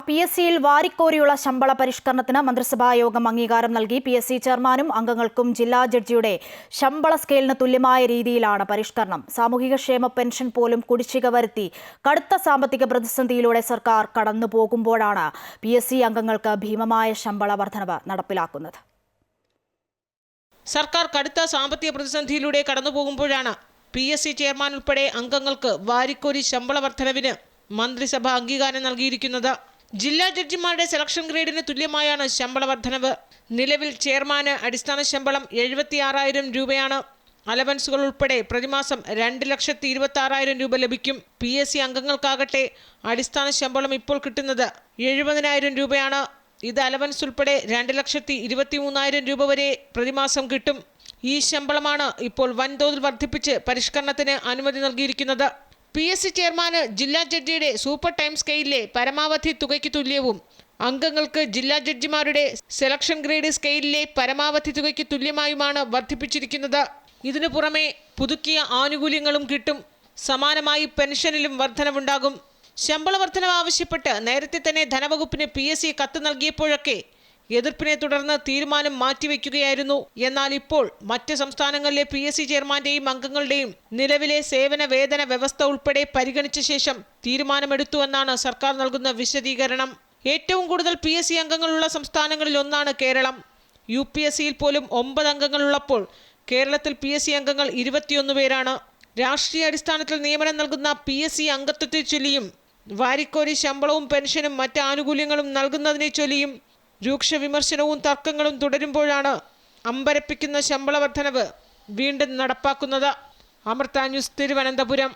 PSCയിൽ വാരിക്കോരിയുള്ള ശമ്പള പരിഷ്കരണത്തിന് മന്ത്രിസഭാ യോഗം അംഗീകാരം നൽകി. PSC ചെയർമാനും അംഗങ്ങൾക്കും ജില്ലാ ജഡ്ജിയുടെ ശമ്പള സ്കെയിലിന് തുല്യമായ രീതിയിലാണ് പരിഷ്കരണം. സാമൂഹികക്ഷേമ പെൻഷൻ പോലും കുടിശ്ശിക വരുത്തി കടുത്ത സാമ്പത്തിക പ്രതിസന്ധിയിലൂടെ സർക്കാർ കടന്നുപോകുമ്പോഴാണ് PSC അംഗങ്ങൾക്ക് ഭീമമായ ശമ്പള വർധനവ് നടപ്പിലാക്കുന്നത്. സർക്കാർ കടുത്ത സാമ്പത്തിക പ്രതിസന്ധിയിലൂടെ കടന്നുപോകുമ്പോഴാണ് PSC ചെയർമാൻ ഉൾപ്പെടെ അംഗങ്ങൾക്ക് വാരിക്കോരി ശമ്പള വർധനവിന് മന്ത്രിസഭ അംഗീകാരം നൽകിയിരിക്കുന്നത്. ജില്ലാ ജഡ്ജിമാരുടെ സെലക്ഷൻ ഗ്രേഡിന് തുല്യമായാണ് ശമ്പള വർധനവ്. നിലവിൽ ചെയർമാന് അടിസ്ഥാന ശമ്പളം 76,000 രൂപയാണ്. അലവൻസുകൾ ഉൾപ്പെടെ പ്രതിമാസം 2,26,000 രൂപ ലഭിക്കും. PSC അംഗങ്ങൾക്കാകട്ടെ അടിസ്ഥാന ശമ്പളം ഇപ്പോൾ കിട്ടുന്നത് 70,000 രൂപയാണ്. ഇത് അലവൻസ് ഉൾപ്പെടെ 2,23,000 രൂപ വരെ പ്രതിമാസം കിട്ടും. ഈ ശമ്പളമാണ് ഇപ്പോൾ വൻതോതിൽ വർദ്ധിപ്പിച്ച് പരിഷ്കരണത്തിന് അനുമതി നൽകിയിരിക്കുന്നത്. PSC ചെയർമാന് ജില്ലാ ജഡ്ജിയുടെ സൂപ്പർ ടൈം സ്കെയിലിലെ പരമാവധി തുകയ്ക്ക് തുല്യവും അംഗങ്ങൾക്ക് ജില്ലാ ജഡ്ജിമാരുടെ സെലക്ഷൻ ഗ്രേഡ് സ്കെയിലിലെ പരമാവധി തുകയ്ക്ക് തുല്യമായുമാണ് വർദ്ധിപ്പിച്ചിരിക്കുന്നത്. ഇതിനു പുറമെ പുതുക്കിയ ആനുകൂല്യങ്ങളും കിട്ടും. സമാനമായി പെൻഷനിലും വർധനവുണ്ടാകും. ശമ്പള വർധനവ് ആവശ്യപ്പെട്ട് നേരത്തെ തന്നെ ധനവകുപ്പിന് PSC കത്ത് നൽകിയപ്പോഴൊക്കെ എതിർപ്പിനെ തുടർന്ന് തീരുമാനം മാറ്റിവെക്കുകയായിരുന്നു. എന്നാൽ ഇപ്പോൾ മറ്റ് സംസ്ഥാനങ്ങളിലെ PSC ചെയർമാന്റെയും അംഗങ്ങളുടെയും നിലവിലെ സേവന വേതന വ്യവസ്ഥ ഉൾപ്പെടെ പരിഗണിച്ച ശേഷം തീരുമാനമെടുത്തുവെന്നാണ് സർക്കാർ നൽകുന്ന വിശദീകരണം. ഏറ്റവും കൂടുതൽ PSC അംഗങ്ങളുള്ള സംസ്ഥാനങ്ങളിൽ ഒന്നാണ് കേരളം. UPSCയിൽ പോലും 9 അംഗങ്ങളുള്ളപ്പോൾ കേരളത്തിൽ PSC അംഗങ്ങൾ 21 പേരാണ്. രാഷ്ട്രീയ അടിസ്ഥാനത്തിൽ നിയമനം നൽകുന്ന PSC അംഗത്വത്തെ ചൊല്ലിയും വാരിക്കോരി ശമ്പളവും പെൻഷനും മറ്റ് ആനുകൂല്യങ്ങളും നൽകുന്നതിനെ ചൊല്ലിയും രൂക്ഷ വിമർശനവും തർക്കങ്ങളും തുടരുമ്പോഴാണ് അമ്പരപ്പിക്കുന്ന ശമ്പള വർധനവ് വീണ്ടും നടപ്പാക്കുന്നത്. അമൃത ന്യൂസ്, തിരുവനന്തപുരം.